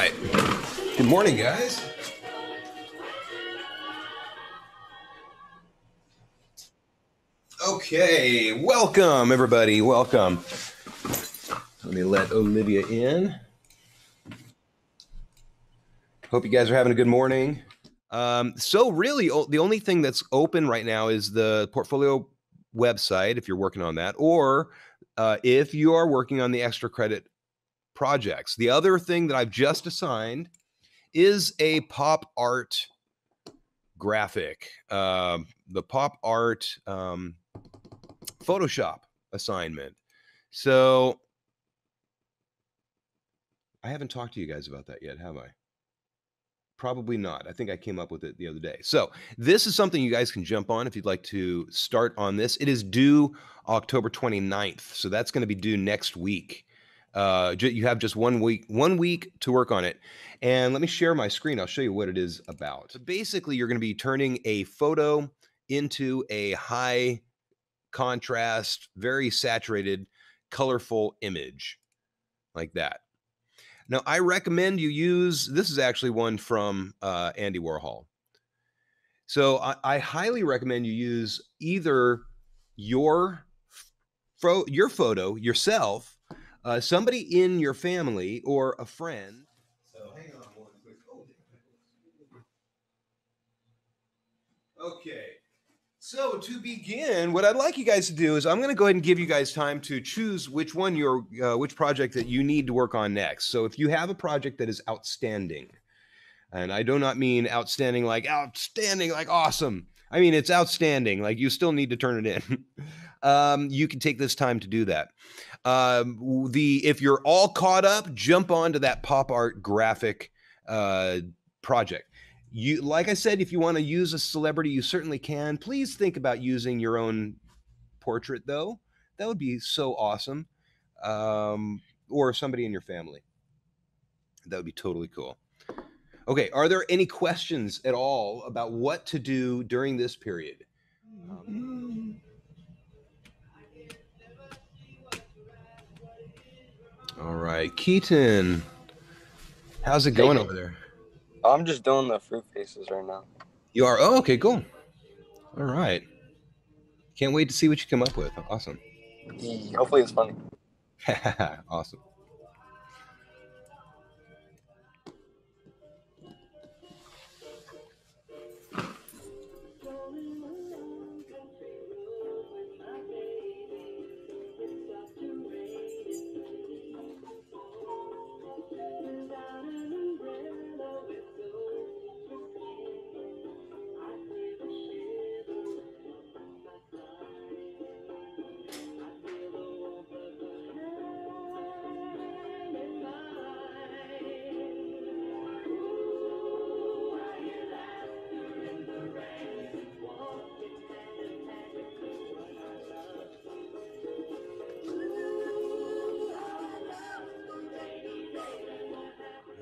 right. Good morning, guys. Okay, welcome, everybody. Welcome. Let me let Olivia in. Hope you guys are having a good morning. So really, the only thing that's open right now is the portfolio website, if you're working on that, or if you are working on the extra credit projects. The other thing that I've just assigned is a pop art graphic, the pop art Photoshop assignment. So I haven't talked to you guys about that yet, have I? Probably not. I think I came up with it the other day. So this is something you guys can jump on if you'd like to start on this. It is due October 29th. So that's going to be due next week. You have just 1 week to work on it. And let me share my screen. I'll show you what it is about. So basically, you're going to be turning a photo into a high contrast, very saturated, colorful image like that. Now, I recommend you use, this is actually one from Andy Warhol. So I highly recommend you use either your photo yourself, somebody in your family, or a friend. So hang on one quick. Okay. So to begin, what I'd like you guys to do is I'm going to go ahead and give you guys time to choose which one which project that you need to work on next. So if you have a project that is outstanding, and I do not mean outstanding like awesome. I mean, it's outstanding. Like you still need to turn it in. You can take this time to do that. If you're all caught up, jump onto that pop art graphic project. Like I said, if you want to use a celebrity, you certainly can. Please think about using your own portrait, though. That would be so awesome. Or somebody in your family. That would be totally cool. Okay, are there any questions at all about what to do during this period? All right, Keaton, how's it going over there? I'm just doing the fruit faces right now. You are? Oh, okay, cool. All right. Can't wait to see what you come up with. Awesome. Hopefully it's funny. Awesome.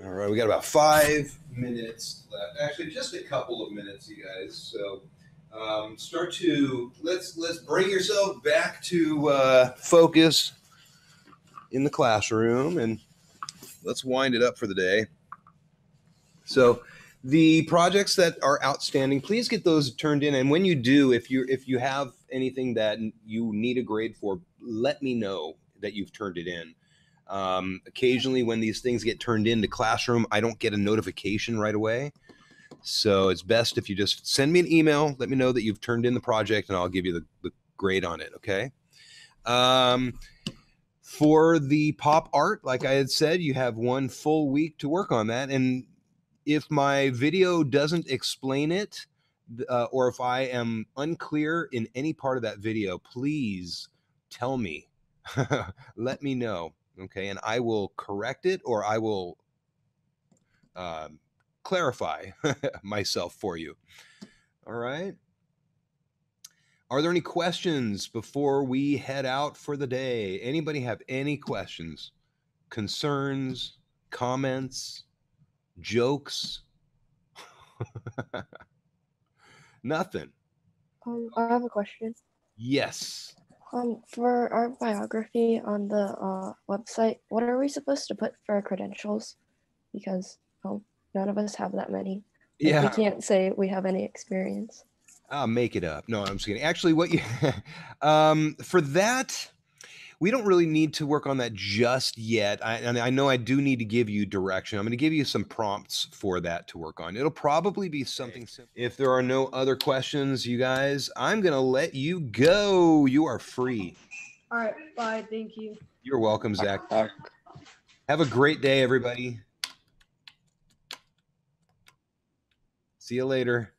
All right, we got about 5 minutes left. Actually, just a couple of minutes, you guys. So let's bring yourself back to focus in the classroom, and let's wind it up for the day. So the projects that are outstanding, please get those turned in. And when you do, if you have anything that you need a grade for, let me know that you've turned it in. Occasionally when these things get turned into Classroom, I don't get a notification right away. So it's best if you just send me an email, let me know that you've turned in the project, and I'll give you the grade on it, okay? For the pop art, like I had said, you have 1 full week to work on that. And if my video doesn't explain it, or if I am unclear in any part of that video, please tell me. Let me know, okay? And I will correct it, or I will clarify myself for you. All right? Are there any questions before we head out for the day? Anybody have any questions, concerns, comments, jokes? Nothing. I have a question. Yes. For our biography on the website, what are we supposed to put for our credentials? because none of us have that many. Like, Yeah. we can't say we have any experience. I'll make it up. No, I'm just kidding. Actually, what you for that, we don't really need to work on that just yet. And I know I do need to give you direction. I'm going to give you some prompts for that to work on. It'll probably be something simple. If there are no other questions, you guys, I'm going to let you go. You are free. All right. Bye. Thank you. You're welcome, Zach. All right. Have a great day, everybody. See you later.